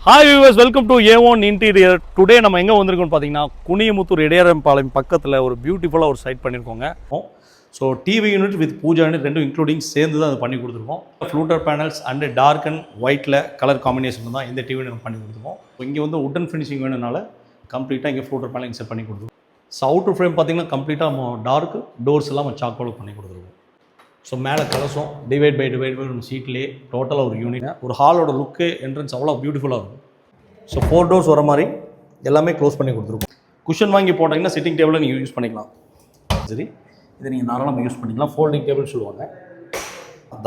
Hi viewers, welcome to A1 interior. Today நம்ம எங்கே வந்திருக்கோம்னு பார்த்தீங்கன்னா குனியமுத்தூர் இடையரம்பாளையம் பக்கத்தில் ஒரு பியூட்டிஃபுல்லாக ஒரு சைட் பண்ணியிருக்கோங்க. So TV unit with pooja unit ரெண்டும் இன்க்ளூடிங் சேர்ந்து தான் அது பண்ணி கொடுத்துருக்கோம். Fluted panels and dark and ஒயிட்டில் கலர் காம்பினேஷன் தான் இந்த டிவி யூனிட் பண்ணி கொடுத்துருக்கோம். ஸோ இங்கே வந்து உட்டன் ஃபினிஷிங் வேணுனால கம்ப்ளீட்டாக இங்கே ஃப்ளூட்டர் பேனல் செட் பண்ணி கொடுத்துருக்கோம். ஸோ அவுட்டர் ஃப்ரேம் பார்த்தீங்கன்னா கம்ப்ளீட்டாக நம்ம டார்க் டோர்ஸ் எல்லாம் சாக்கோல் பண்ணி கொடுத்துருக்கோம். ஸோ மேலே கலசம் டிவைட் பை ஒரு சீட்லேயே டோட்டலாக ஒரு யூனிட். ஒரு ஹாலோட லுக்கு என்ட்ரன்ஸ் அவ்வளோ பியூட்டிஃபுல்லாக இருக்கும். ஸோ 4 டோர்ஸ் வர மாதிரி எல்லாமே க்ளோஸ் பண்ணி கொடுத்துருக்கோம். குஷன் வாங்கி போட்டிங்கன்னா சிட்டிங் டேபிளில் நீங்கள் யூஸ் பண்ணிக்கலாம். சரி, இதை நீங்கள் தாராளமாக யூஸ் பண்ணிக்கலாம். ஃபோல்டிங் டேபிள் சொல்லுவாங்க.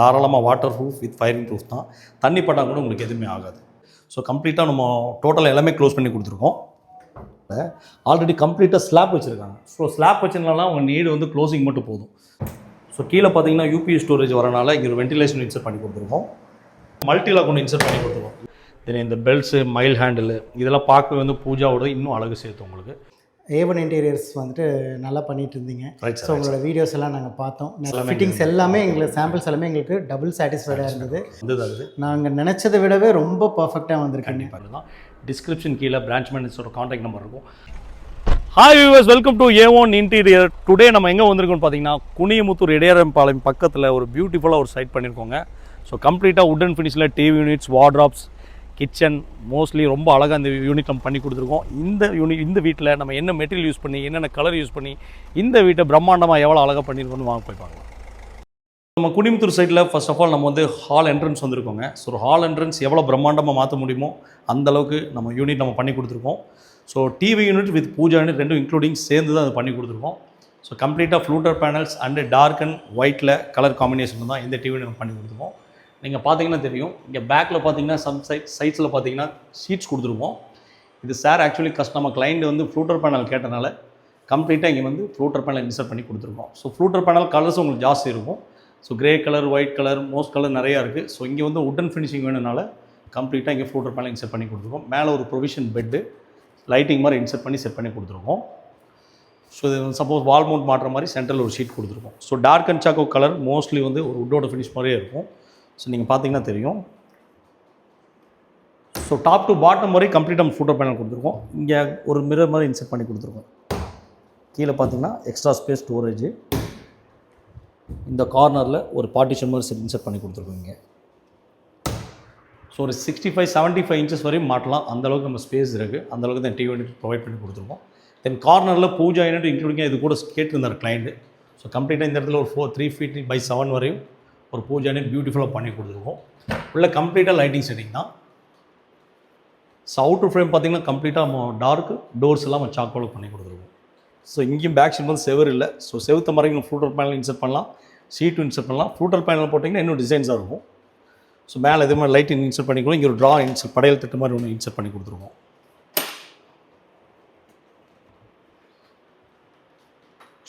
தாராளமாக water proof with firing proof தான். தண்ணி பட்டால் கூட உங்களுக்கு எதுவுமே ஆகாது. ஸோ கம்ப்ளீட்டாக நம்ம டோட்டலாக எல்லாமே க்ளோஸ் பண்ணி கொடுத்துருக்கோம். ஆல்ரெடி கம்ப்ளீட்டாக ஸ்லாப் வச்சுருக்காங்க. ஸோ ஸ்லாப் வச்சுருந்தாலும் உங்கள் நீடு வந்து க்ளோசிங் மட்டும் போதும். ஸோ கீழே பார்த்தீங்கன்னா யூபிஎஸ் ஸ்டோரேஜ் வரனால இங்கே ஒரு வென்டிலேஷன் இன்சர்ட் பண்ணி கொடுத்துருக்கோம். மல்டிலாக் ஒன்று இன்சர்ட் பண்ணி கொடுத்துருக்கோம். தென் இந்த பெல்ட்ஸு மைல் ஹேண்டில் இதெல்லாம் பார்க்க வந்து பூஜாவோட இன்னும் அழகு சேர்த்து உங்களுக்கு. A1 இன்டீரியர்ஸ் வந்துட்டு நல்லா பண்ணிட்டு இருந்தீங்க. ஸோ உங்களோட வீடியோஸ் எல்லாம் நாங்கள் பார்த்தோம். ஃபிட்டிங்ஸ் எல்லாமே எங்களுக்கு சாம்பிள்ஸ் எல்லாமே எங்களுக்கு டபுள் சாட்டிஸ்ஃபைடாக இருந்தது. நாங்கள் நினச்சதை விடவே ரொம்ப பர்ஃபெக்டாக வந்திருக்கேன். தான் டிஸ்கிரிப்ஷன் கீழே பிரான்ச் மேனேஜரோட காண்டாக்ட் நம்பர் இருக்கும். Hi viewers, welcome to A1 interior. Today நம்ம எங்கே வந்திருக்கோம்னு பார்த்தீங்கன்னா குனியமுத்தூர் இடையரம்பாளையம் பக்கத்தில் ஒரு பியூட்டிஃபுல்லாக ஒரு சைட் பண்ணியிருக்கோங்க. ஸோ கம்ப்ளீட்டாக உட்டன் ஃபினிஷில் TV units, wardrobes, kitchen mostly ரொம்ப அழகாக இந்த யூனிட் நம்ம பண்ணி கொடுத்துருக்கோம். இந்த வீட்டில் நம்ம என்ன மெட்டீரியல் யூஸ் பண்ணி என்னென்ன கலர் யூஸ் பண்ணி இந்த வீட்டை பிரம்மாண்டமாக எவ்வளோ அழகாக பண்ணியிருக்கோன்னு வாங்க போய் பார்க்கலாம். நம்ம குனியமுத்தூர் சைடில் ஃபர்ஸ்ட் ஆஃப் ஆல் நம்ம வந்து ஹால் என்ட்ரன்ஸ் வந்திருக்கோங்க. ஸோ ஹால் என்ட்ரன்ஸ் எவ்வளோ பிரம்மாண்டமாக மாற்ற முடியுமோ அந்தளவுக்கு நம்ம யூனிட் நம்ம பண்ணி கொடுத்துருக்கோம். So TV unit with pooja unit ரெண்டும் இன்க்ளூடிங் சேர்ந்து தான் அது பண்ணி கொடுத்துருக்கோம். ஸோ கம்ப்ளீட்டாக fluted panels and dark and ஒயிட்டில் கலர் காம்பினேஷன் தான் இந்த டிவி நம்ம பண்ணி கொடுத்துருக்கோம். நீங்கள் பார்த்தீங்கன்னா தெரியும், இங்கே பேக்கில் பார்த்தீங்கன்னா சம் சைட்ஸில் பார்த்தீங்கன்னா ஷீட்ஸ் கொடுத்துருவோம். இது சார் ஆக்சுவலி நம்ம கிளைண்ட் வந்து ஃப்ளூட்டர் பேனல் கேட்டனால கம்ப்ளீட்டாக இங்கே வந்து ஃப்ளூட்டர் பேனல் இன்சர்ட் பண்ணி கொடுத்துருக்கோம். ஸோ ஃப்ளூட்டர் பேனல் கலர்ஸ் உங்களுக்கு ஜாஸ்தி இருக்கும். So grey colour, white colour, most colour நிறையா இருக்குது. ஸோ இங்கே வந்து உட்டன் ஃபினிஷிங் வேணுனால கம்ப்ளீட்டாக இங்கே ஃப்ளூட்டர் பேனல் இன்சர்ட் பண்ணி கொடுத்துருக்கோம். மேலே ஒரு ப்ரொவிஷன் பெட்டு லைட்டிங் மாதிரி இன்சர்ட் பண்ணி செட் பண்ணி கொடுத்துருக்கோம். ஸோ இது சப்போஸ் வால் மவுண்ட் மாட்டுற மாதிரி சென்ட்ரல் ஒரு ஷீட் கொடுத்துருக்கோம். So dark and choco colour mostly வந்து ஒரு உட்டோட ஃபினிஷ் மாதிரியே இருக்கும். ஸோ நீங்கள் பார்த்தீங்கன்னா தெரியும். ஸோ டாப் டு பாட்டம் வரை கம்ப்ளீட்டாக ஃப்ளூட்டர் பேனல் கொடுத்துருக்கோம். இங்கே ஒரு மிரர் மாதிரி இன்சர்ட் பண்ணி கொடுத்துருக்கோம். கீழே பார்த்தீங்கன்னா எக்ஸ்ட்ரா ஸ்பேஸ் ஸ்டோரேஜ். இந்த கார்னரில் ஒரு பார்ட்டிஷன் மாதிரி இன்சர்ட் பண்ணி கொடுத்துருக்கோம். இங்கே ஸோ ஒரு 65-75 இன்ச்சஸ் வரையும் மாட்டலாம். அந்தளவுக்கு நம்ம ஸ்பேஸ் இருக்குது. அந்தளவுக்கு தான் டிவி யூனிட் ப்ரொவைட் பண்ணி கொடுத்துருக்கோம். தென் கார்னரில் பூஜா யூனிட் இன்க்ளூடிங்காக இது கூட கேட்டிருந்தார் கிளைண்ட்டு. ஸோ கம்ப்ளீட்டாக இந்த இடத்துல ஒரு 3 feet by 7 வரையும் ஒரு பூஜா யூனிட் பியூட்டிஃபுல்லாக பண்ணி கொடுத்துருக்கோம். உள்ள கம்ப்ளீட்டாக லைட்டிங் செட்டிங் தான். ஸோ அவுட்டர் ஃப்ரேம் பார்த்திங்கன்னா கம்ப்ளீட்டாக நம்ம டார்க் டோர்ஸ் எல்லாம் நம்ம சாக்கோல் பண்ணி கொடுத்துருக்கோம். ஸோ இங்கேயும் பேக் சைட் வந்து செவர் இல்லை. ஸோ செவுத்த மாதிரி ஃப்ளூட்டர் பேனல் இன்சர்ட் பண்ணலாம், ஷீட்டும் இன்சர்ட் பண்ணலாம். ஃப்ளூட்டர் பேனல் போட்டிங்கன்னா இன்னும் டிசைன்ஸாக இருக்கும். ஸோ மேலே இதே மாதிரி லைட் இன்சர்ட் பண்ணிக்கிறோம். இங்கே ஒரு ட்ரா இன்சர்ட் படையல் திட்டு மாதிரி ஒன்று இன்சர்ட் பண்ணி கொடுத்துருக்கோம்.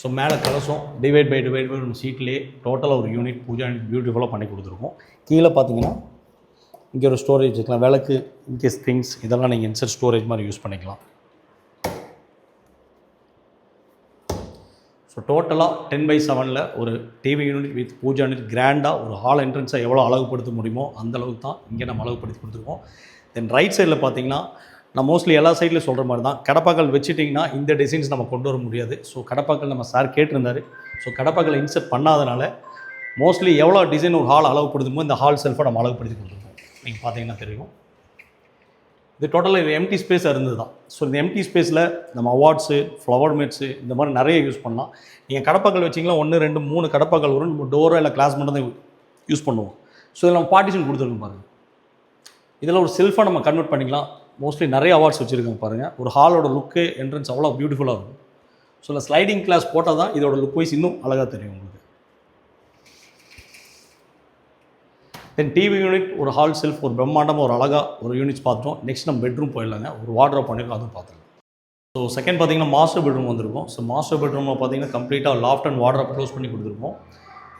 ஸோ மேலே கலசம் டிவைட் பை ஒரு சீட்லேயே டோட்டலாக ஒரு யூனிட் பூஜா யூனிட் பியூட்டிஃபுல்லாக பண்ணி கொடுத்துருக்கோம். கீழே பார்த்தீங்கன்னா இங்கே ஒரு ஸ்டோரேஜ் வச்சுக்கலாம். விளக்கு, இன்கேஸ் திங்ஸ் இதெல்லாம் நீங்கள் இன்சர்ட் ஸ்டோரேஜ் மாதிரி யூஸ் பண்ணிக்கலாம். ஸோ டோட்டலாக 10/7 ஒரு TV unit with pooja unit கிராண்டாக ஒரு ஹால் என்ட்ரன்ஸை எவ்வளோ அழகுப்படுத்த முடியுமோ அந்தளவுக்கு தான் இங்கே நம்ம அழகுப்படுத்தி கொடுத்துருக்கோம். தென் ரைட் சைடில் பார்த்தீங்கன்னா நான் மோஸ்ட்லி எல்லா சைட்லையும் சொல்கிற மாதிரி தான், கடப்பாக்கள் வச்சுட்டிங்கன்னா இந்த டிசைன்ஸ் நம்ம கொண்டு வர முடியாது. ஸோ கடப்பாக்கள் நம்ம சார் கேட்டிருந்தார். ஸோ கடப்பாக்களை இன்சர்ட் பண்ணாதனால மோஸ்ட்லி எவ்வளோ டிசைன் ஒரு ஹால் அழகுப்படுத்துமோ இந்த ஹால் செல்ஃபை நம்ம அழகுப்படுத்தி கொடுத்துருக்கோம். நீங்கள் பார்த்தீங்கன்னா தெரியும். இது டோட்டலாக இது எம்டி ஸ்பேஸாக இருந்தது தான். ஸோ இந்த எம்டி ஸ்பேஸில் நம்ம அவார்ட்ஸு, ஃப்ளவர் மேட்ஸு இந்த மாதிரி நிறைய யூஸ் பண்ணலாம். நீங்கள் கடப்பாக்கள் வச்சிங்கன்னா 1, 2, 3 கடப்பாக்கள் வரும். நம்ம டோரோ இல்லை கிளாஸ் மட்டும் தான் யூஸ் பண்ணுவோம். ஸோ இதில் நம்ம பார்ட்டிஷன் கொடுத்துருக்கோம் பாருங்கள். இதில் ஒரு செல்ஃபாக நம்ம கன்வெர்ட் பண்ணிக்கலாம். மோஸ்ட்லி நிறைய அவார்ட்ஸ் வச்சுருக்காங்க பாருங்கள். ஒரு ஹாலோட லுக்கு என்ட்ரன்ஸ் அவ்வளோ பியூட்டிஃபுல்லாக இருக்கும். ஸோ இல்லை ஸ்லைடிங் கிளாஸ் போட்டால் தான் இதோட லுக் வைஸ் இன்னும் அழகாக தெரியும் உங்களுக்கு. தென் டிவி யூனிட், ஒரு ஹால் செல்ஃப், ஒரு பிரம்மாண்டமாக ஒரு அழகாக ஒரு யூனிட்ஸ் பார்த்துட்டோம். நெக்ஸ்ட் நம்ம பெட்ரூம் போயிடலாங்க. ஒரு வார்ட்ரோப் பண்ணியிருக்கோம், அதுவும் பார்த்துக்கலாம். ஸோ செகண்ட் பார்த்தீங்கன்னா மாஸ்டர் பெட்ரூம் வந்திருக்கும். ஸோ மாஸ்டர் பெட்ரூமில் பார்த்தீங்கன்னா கம்ப்ளீட்டாக லாஃப்ட் அண்ட் வார்ட்ரோப் க்ளோஸ் பண்ணி கொடுத்துருக்கோம்.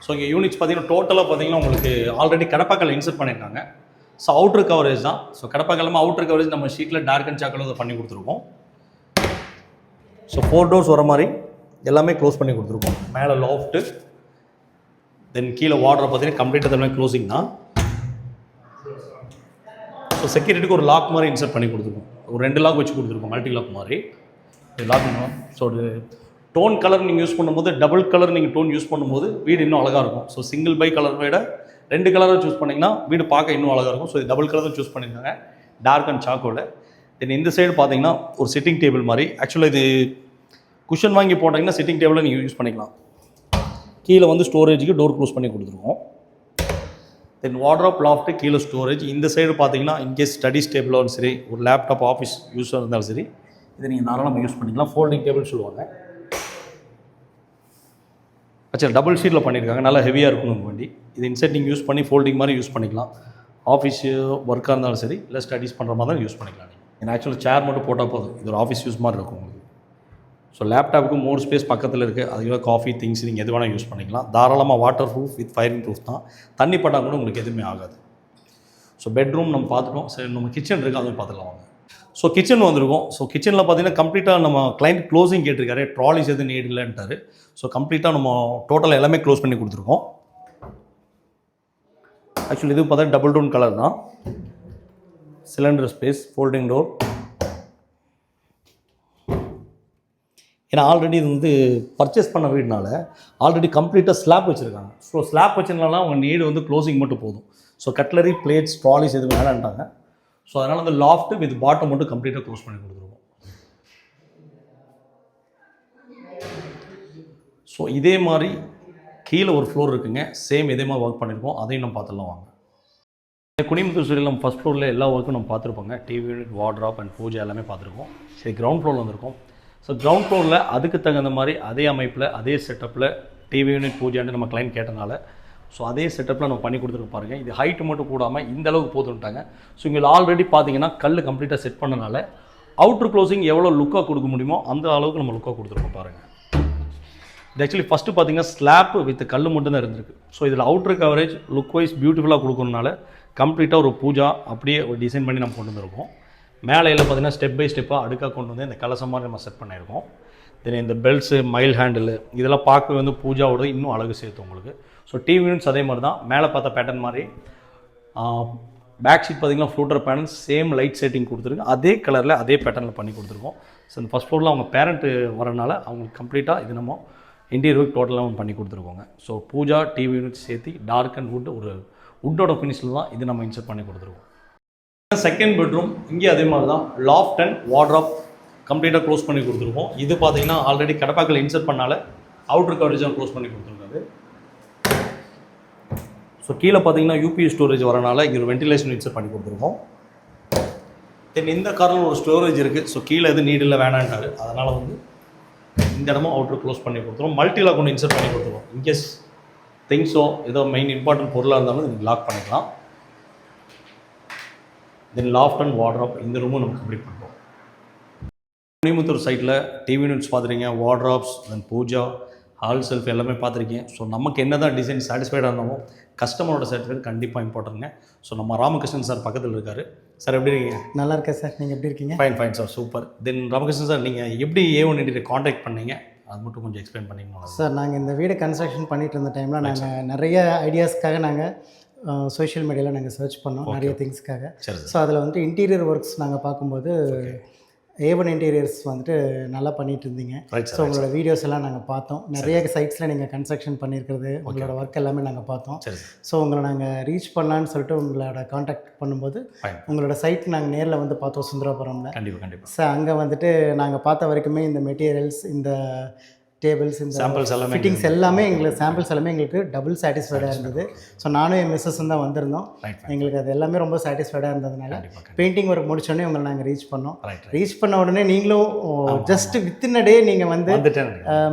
ஸோ இங்கே யூனிட்ஸ் பார்த்தீங்கன்னா டோட்டலாக பார்த்தீங்கன்னா உங்களுக்கு ஆல்ரெடி கடப்பாக்கள் இன்சர்ட் பண்ணியிருக்காங்க. ஸோ அவுட்ரு கவரேஜ் தான். ஸோ கடப்பாக்கெல்லாமல் அவுட்ரு கவரேஜ் நம்ம ஷீட்டில் டார்க் அண்ட் சாக்கோல் அதை பண்ணி கொடுத்துருக்கோம். ஸோ 4 டோர்ஸ் வர மாதிரி எல்லாமே க்ளோஸ் பண்ணி கொடுத்துருக்கோம். மேலே லாஃப்ட்டு, தென் கீழே வார்ட்ரோப் பார்த்தீங்கன்னா கம்ப்ளீட்டாக எல்லாமே க்ளோசிங் தான். ஸோ ஸோ செக்யூரிட்டிக்கு ஒரு லாக் மாதிரி இன்சர்ட் பண்ணி கொடுத்துருக்கோம். ஒரு 2 லாக் வச்சு கொடுத்துருக்கோம், மல்டி லாக் மாதிரி. இது லாக் பண்ணுவோம். ஸோ ஒரு டோன் கலர் நீங்கள் யூஸ் பண்ணும்போது, டபுள் கலர் நீங்கள் டோன் யூஸ் பண்ணும்போது வீடு இன்னும் அழகாக இருக்கும். ஸோ சிங்கிள் பை கலர் விட 2 கலரை சூஸ் பண்ணிங்கன்னா வீடு பார்க்க இன்னும் அழகாக இருக்கும். ஸோ இது டபுள் கலர் தான் சூஸ் பண்ணியிருக்காங்க, டார்க் அண்ட் சாக்கோவில். தென் இந்த சைடு பார்த்தீங்கன்னா ஒரு சிட்டிங் டேபிள் மாதிரி. ஆக்சுவலாக இது குஷன் வாங்கி போட்டிங்கன்னா சிட்டிங் டேபிளை நீங்கள் யூஸ் பண்ணிக்கலாம். கீழே வந்து ஸ்டோரேஜுக்கு டோர் க்ளோஸ் பண்ணி கொடுத்துருக்கோம். தென் வார்ட்ரோப், லாஃப்ட்டு, கீழே ஸ்டோரேஜ். இந்த சைடு பார்த்தீங்கன்னா இன்கேஸ் ஸ்டடிஸ் டேபிளாலும் சரி, ஒரு லேப்டாப் ஆஃபீஸ் யூஸாக இருந்தாலும் சரி, இதை நீங்கள் தாராளமாக யூஸ் பண்ணிக்கலாம். ஃபோல்டிங் டேபிள் சொல்லுவாங்க. ஆக்சுவலி டபுள் ஷீட்டில் பண்ணியிருக்காங்க, நல்லா ஹெவியாக இருக்கும் நம்ம வண்டி. இது இன்சைட் நீங்கள் யூஸ் பண்ணி ஃபோல்டிங் மாதிரி யூஸ் பண்ணிக்கலாம். ஆஃபீஸ் ஒர்க்காக இருந்தாலும் சரி, இல்லை ஸ்டடீஸ் பண்ணுற மாதிரி தான் யூஸ் பண்ணிக்கலாம். நீங்கள் ஆக்சுவலாக சேர் மட்டும் போட்டால் போதும், இது ஒரு ஆஃபீஸ் யூஸ் மாதிரி இருக்கும் உங்களுக்கு. ஸோ லேப்டாப்புக்கு மோர் ஸ்பேஸ் பக்கத்தில் இருக்குது, அதுக்கு காஃபி திங்ஸ் நீங்கள் எது வேணால் யூஸ் பண்ணிக்கலாம். தாராளமாக water proof with firing proof தான். தண்ணி பட்டால் கூட உங்களுக்கு எதுவுமே ஆகாது. ஸோ பெட்ரூம் நம்ம பார்த்துட்டோம். சரி, நம்ம கிச்சன் இருக்குது, அதுவும் பார்த்துக்கலாம் வாங்க. ஸோ கிச்சன் வந்திருக்கும். ஸோ கிச்சனில் பார்த்தீங்கன்னா கம்ப்ளீட்டாக நம்ம கிளைண்ட் க்ளோசிங் கேட்டிருக்காரு, ட்ராலிஸ் எதுவும் நீட் இல்லைன்ட்டாரு. ஸோ கம்ப்ளீட்டாக நம்ம டோட்டலாக எல்லாமே க்ளோஸ் பண்ணி கொடுத்துருக்கோம். ஆக்சுவலி இது பார்த்தா டபுள் டோன் கலர் தான். Cylinder space, folding door. ஏன்னா ஆல்ரெடி இது வந்து பர்ச்சேஸ் பண்ண வீடுனால ஆல்ரெடி கம்ப்ளீட்டாக ஸ்லாப் வச்சுருக்காங்க. ஸோ ஸ்லாப் வச்சதுனால அவங்க நீடு வந்து க்ளோசிங் மட்டும் போதும். ஸோ கட்லரி, பிளேட்ஸ், ட்ராலிஸ் எதுவும் வேணான்ட்டாங்க. ஸோ அதனால் அந்த லாஃப்ட்டு வித் பாட்டம் மட்டும் கம்ப்ளீட்டாக க்ளோஸ் பண்ணி கொடுத்துருவோம். ஸோ இதே மாதிரி கீழே ஒரு ஃப்ளோர் இருக்குங்க, சேம் இதே மாதிரி ஒர்க் பண்ணியிருக்கோம், அதையும் நம்ம பார்த்துடலாம் வாங்க. குனிமுத்தூர் ஸ்டூடியோவில் நம்ம ஃபஸ்ட் ஃப்ளோரில் எல்லா ஒர்க்கும் நம்ம பார்த்துருப்போங்க. டிவி யூனிட், வார்ட்ராப் அண்ட் பூஜை எல்லாமே பார்த்துருக்கோம். சரி, கிரவுண்ட் ஃப்ளோரில் வந்திருக்கோம். ஸோ கிரவுண்ட் ஃப்ளோரில் அதுக்கு தகுந்த மாதிரி அதே அமைப்பில், அதே செட்டப்பில் டிவி யூனிட், பூஜைன்னு நம்ம கிளைண்ட் கேட்டனால ஸோ அதே செட்டப்பில் நம்ம பண்ணி கொடுத்துருக்க பாருங்கள். இது ஹைட்டு மட்டும் கூடாமல் இந்த அளவுக்கு போதுன்ட்டாங்க. ஸோ இங்கே ஆல்ரெடி பார்த்தீங்கன்னா கல் கம்ப்ளீட்டாக செட் பண்ணனால அவுட்ரு க்ளோசிங் எவ்வளோ லுக்காக கொடுக்க முடியுமோ அந்த அளவுக்கு நம்ம லுக்காக கொடுத்துருக்கோம் பாருங்கள். இது ஆக்சுவலி ஃபஸ்ட்டு பார்த்தீங்கன்னா ஸ்லாப் வித் கல் மட்டும் தான் இருந்திருக்கு. ஸோ இதில் அவுட்ரு கவரேஜ் லுக் வைஸ் பியூட்டிஃபுல்லாக கொடுக்கறதுனால கம்ப்ளீட்டாக ஒரு பூஜா அப்படியே ஒரு டிசைன் பண்ணி நம்ம கொண்டு வந்திருக்கோம். மேலையில் பார்த்தீங்கன்னா ஸ்டெப் பை ஸ்டெப்பாக அடுக்காக கொண்டு வந்து இந்த கலசம் மாதிரி நம்ம செட் பண்ணியிருக்கோம். தென் இந்த பெல்ட்ஸு, மைல் ஹேண்டில் இதெல்லாம் பார்க்க வந்து பூஜாவோட இன்னும் அழகு சேர்த்து உங்களுக்கு. ஸோ டிவி யூனிட்ஸ் அதே மாதிரி தான், மேலே பார்த்த பேட்டர்ன் மாதிரி. பேக் சீட் பார்த்தீங்கன்னா ஃப்ளூட்டர் பேனல், சேம் லைட் செட்டிங் கொடுத்துருக்கு, அதே கலரில் அதே பேட்டர்னில் பண்ணி கொடுத்துருக்கோம். ஸோ இந்த ஃபஸ்ட் ஃப்ளோரில் அவங்க பேரண்ட்டு வரனால அவங்களுக்கு கம்ப்ளீட்டாக இது நம்ம இன்டீரியர் டோட்டலாக பண்ணி கொடுத்துருக்கோங்க. ஸோ பூஜா, டிவி யூனிட் சேர்த்து டார்க் அண்ட் வுட், ஒரு வுட்டோட ஃபினிஷில் தான் இது நம்ம இன்சர்ட் பண்ணி கொடுத்துருக்கோம். செகண்ட் பெட்ரூம் இங்கே அதே மாதிரி தான், லாஃப்ட் அண்ட் வார்ட்ராப் கம்ப்ளீட்டாக க்ளோஸ் பண்ணி கொடுத்துருக்கோம். இது பார்த்தீங்கன்னா ஆல்ரெடி கடப்பாக்கில் இன்சர்ட் பண்ணால அவுட்ரு கவரேஜாக க்ளோஸ் பண்ணி கொடுத்துருக்காரு. ஸோ கீழே பார்த்தீங்கன்னா யூபிஎஸ் ஸ்டோரேஜ் வரனால இங்கே ஒரு வென்டிலேஷன் இன்சர்ட் பண்ணி கொடுத்துருக்கோம். தென் இந்த காரில் ஒரு ஸ்டோரேஜ் இருக்குது. ஸோ கீழே எது நீடில் வேணான்ட்டாரு, அதனால் வந்து இந்த இடமும் அவுட்ரு க்ளோஸ் பண்ணி கொடுத்துருவோம். மல்டி லாக் ஒன்று இன்சர்ட் பண்ணி கொடுத்துருவோம். இன்கேஸ் திங்ஸோ ஏதோ மெயின் இம்பார்ட்டன்ட் பொருளாக இருந்தாலும் நீங்கள் லாக் பண்ணிக்கலாம். தென் லாஃப்ட் அண்ட் வார்ட்ராப் இந்த ரூமும் நம்ம கம்ப்ளீட் பண்ணுறோம். குனிமுத்தூர் சைட்டில் டிவி யூனிட்ஸ் பார்த்துருக்கீங்க, வார்ட்ராப்ஸ், தென் பூஜா, ஹால் செல்ஃப் எல்லாமே பார்த்துருக்கேன். ஸோ நமக்கு என்ன தான் டிசைன் சாட்டிஸ்ஃபைடாக இருந்தாலும் கஸ்டமரோட சாட்டிஸ்ஃபைட் கண்டிப்பாக இம்பார்ட்டன்ங்க. ஸோ நம்ம ராமகிருஷ்ணன் சார் பக்கத்தில் இருக்கார். சார் எப்படி இருக்கீங்க? நல்லா இருக்கேன் சார், நீங்கள் எப்படி இருக்கீங்க? Fine fine sir, super. Then Ramakrishnan sir, நீங்கள் எப்படி A1 இன்டீரியர் காண்டாக்ட் பண்ணீங்க, அது மட்டும் கொஞ்சம் எக்ஸ்பிளைன் பண்ணிங்களா? சார், நாங்கள் இந்த வீடு கன்ஸ்ட்ரக்ஷன் பண்ணிட்டு இருந்த டைமில் நாங்கள் நிறைய ஐடியாஸ்க்காக நாங்கள் சோஷியல் மீடியாவில் நாங்கள் சர்ச் பண்ணோம் நிறைய திங்ஸ்க்காக. ஸோ அதில் வந்துட்டு இன்டீரியர் ஒர்க்ஸ் நாங்கள் பார்க்கும்போது A1 இன்டீரியர்ஸ் வந்துட்டு நல்லா பண்ணிட்டு இருந்தீங்க. ஸோ உங்களோட வீடியோஸ் எல்லாம் நாங்கள் பார்த்தோம். நிறைய சைட்ஸில் நீங்கள் கன்ஸ்ட்ரக்ஷன் பண்ணியிருக்கிறது, உங்களோட ஒர்க் எல்லாமே நாங்கள் பார்த்தோம். ஸோ உங்களை நாங்கள் ரீச் பண்ணலான்னு சொல்லிட்டு உங்களோட காண்டாக்ட் பண்ணும்போது உங்களோட சைட் நாங்கள் நேரில் வந்து பார்த்தோம் சுந்தராபுரமில். கண்டிப்பாக. ஸோ அங்கே வந்துட்டு நாங்கள் பார்த்த வரைக்குமே இந்த மெட்டீரியல்ஸ், இந்த டேபிள்ஸ், இந்த சாம்பிள்ஸ் எல்லாமே, ஃபிட்டிங்ஸ் எல்லாமே எங்களுக்கு சாம்பிள்ஸ் எல்லாமே எங்களுக்கு டபுள் சாட்டிஸ்ஃபைடாக இருந்தது. ஸோ நானும் என் மிஸ்ஸஸும் தான் வந்திருந்தோம். எங்களுக்கு அது எல்லாமே ரொம்ப சாட்டிஸ்ஃபைடாக இருந்ததுனால பெயிண்டிங் ஒர்க் முடிச்சோடனே உங்களை நாங்கள் ரீச் பண்ணோம். ரீச் பண்ண உடனே நீங்களும் ஜஸ்ட் வித்தின் அ டே நீங்கள் வந்து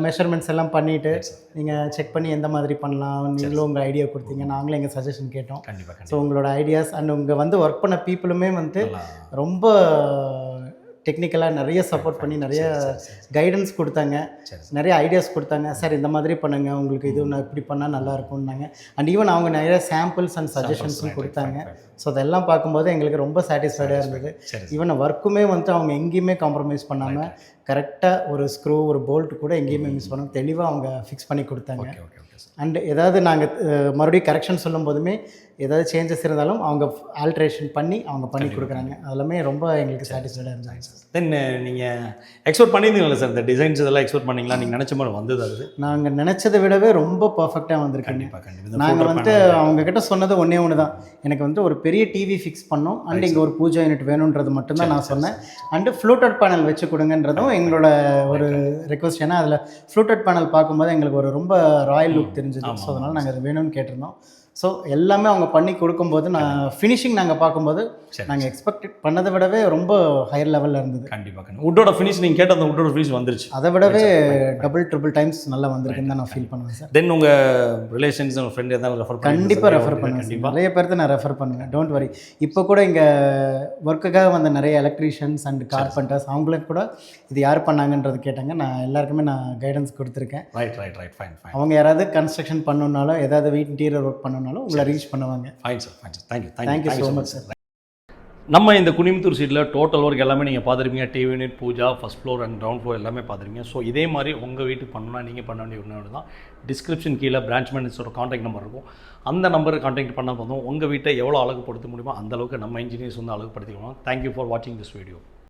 மெஷர்மெண்ட்ஸ் எல்லாம் பண்ணிவிட்டு நீங்கள் செக் பண்ணி எந்த மாதிரி பண்ணலாம் நீங்களும் உங்கள் ஐடியா கொடுத்தீங்க, நாங்களும் எங்கள் சஜஷன் கேட்டோம். ஸோ உங்களோட ஐடியாஸ் அண்ட் உங்கள் வந்து ஒர்க் பண்ண பீப்புளுமே வந்து ரொம்ப டெக்னிக்கலாக நிறைய சப்போர்ட் பண்ணி நிறைய கைடன்ஸ் கொடுத்தாங்க, நிறைய ஐடியாஸ் கொடுத்தாங்க. சார் இந்த மாதிரி பண்ணுங்கள், உங்களுக்கு இது ஒன்று இப்படி பண்ணால் நல்லா இருக்கும்னாங்க. அண்ட் ஈவன் அவங்க நிறைய சாம்பிள்ஸ் அண்ட் சஜஷன்ஸும் கொடுத்தாங்க. ஸோ அதெல்லாம் பார்க்கும்போது எங்களுக்கு ரொம்ப சாட்டிஸ்ஃபைடாக இருந்தது. ஈவன் ஒர்க்குமே வந்துட்டு அவங்க எங்கேயுமே காம்ப்ரமைஸ் பண்ணாமல் கரெக்டாக ஒரு ஸ்க்ரூ ஒரு போல்ட் கூட எங்கேயுமே மிஸ் பண்ணாமல் தெளிவாக அவங்க ஃபிக்ஸ் பண்ணி கொடுத்தாங்க. Okay okay okay sir. And ஏதாவது நாங்கள் மறுபடியும் கரெக்ஷன் சொல்லும் போதுமே ஏதாவது சேஞ்சஸ் இருந்தாலும் அவங்க ஆல்ட்ரேஷன் பண்ணி அவங்க பண்ணி கொடுக்குறாங்க. அதெல்லாமே ரொம்ப எங்களுக்கு சாட்டிஸ்ஃபைடாக இருந்தாங்க சார். தென் நீங்கள் எக்ஸ்போர்ட் பண்ணியிருந்தீங்களா சார்? இந்த டிசைன்ஸ் இதெல்லாம் எக்ஸ்போர்ட் பண்ணிங்களா? நீங்கள் நினச்ச மாதிரி வந்தது அது? நாங்கள் நினச்சதை விடவே ரொம்ப பர்ஃபெக்டாக வந்திருக்கீங்க. கண்டிப்பாக கண்டிப்பாக. நாங்கள் வந்துட்டு அவங்கக்கிட்ட சொன்னது ஒன்று தான், எனக்கு வந்து ஒரு பெரிய டிவி ஃபிக்ஸ் பண்ணோம் அண்ட் இங்கே ஒரு பூஜா யூனிட் வேணுன்றது மட்டும்தான் நான் சொன்னேன். அண்டு ஃப்ளூட்டட் பேனல் வச்சு கொடுங்கன்றதும் எங்களோட ஒரு ரெக்வஸ்ட். ஏன்னா அதில் ஃப்ளூட்டட் பேனல் பார்க்கும்போது எங்களுக்கு ஒரு ரொம்ப ராயல் லுக் தெரிஞ்சது. ஸோ அதனால் நாங்கள் அது வேணும்னு கேட்டிருந்தோம். ஸோ எல்லாமே அவங்க பண்ணி கொடுக்கும்போது ஃபினிஷிங் நாங்கள் பார்க்கும்போது நாங்கள் எக்ஸ்பெக்ட் பண்ணதை விடவே ரொம்ப ஹையர் லெவலில் இருந்தது. கண்டிப்பாக கண்டிப்பாக. வுட்டோட ஃபினிஷ் நீங்கள் கேட்ட அந்த வுட்டோட ஃபினிஷ் வந்துருச்சு. அதை விடவே ட்ரிபிள் டைம்ஸ் நல்லா வந்திருக்குன்னு தான் நான் ஃபீல் பண்ணுவேன் சார். தென் உங்கள் ரிலேஷன்ஸ் உங்கள் ஃப்ரெண்ட் எதாவது ரெஃபர் பண்ணி? கண்டிப்பாக ரெஃபர் பண்ணுவேன். நிறைய பேர்த்து நான் ரெஃபர் பண்ணுவேன். Don't worry. இப்போ கூட இங்கே ஒர்க்குக்காக வந்த நிறைய எலக்ட்ரீஷியன்ஸ் அண்ட் கார்பெண்டர்ஸ் அவங்களுக்கு கூட இது யார் பண்ணாங்கன்றது கேட்டாங்க. நான் எல்லாருக்குமே நான் கைடன்ஸ் கொடுத்துருக்கேன். Right right right. Fine fine. அவங்க யாராவது கன்ஸ்ட்ரக்ஷன் பண்ணணுன்னாலும் ஏதாவது வீட் இன்டீரியர் ஒர்க் பண்ணணுன்னாலும் உங்களை ரீச் பண்ணுவாங்க. Fine sir fine sir. Thank you thank you so much sir. நம்ம இந்த குனிமுத்தூர் சீட்டில் டோட்டல் ஒர்க் எல்லாமே நீங்கள் பார்த்துருப்பீங்க. TV unit, pooja, first floor and ground floor எல்லாமே பார்த்துருப்பீங்க. ஸோ இதே மாதிரி உங்கள் வீட்டுக்கு பண்ணணும்னா நீங்கள் பண்ண வேண்டிய ஒன்று தான், டிஸ்கிரிப்ஷன் கீழே பிரான்ச் மேனேஜரோட காண்டாக்ட் நம்பர் இருக்கும். அந்த நம்பரை காண்டாக்ட் பண்ண போதும் உங்கள் வீட்டை எவ்வளோ அழகுப்படுத்த முடியுமோ அந்த அளவுக்கு நம்ம இன்ஜினியர்ஸ் வந்து அழகுப்படுத்திக்கலாம். தேங்க்யூ ஃபார் வாட்சிங் திஸ் வீடியோ.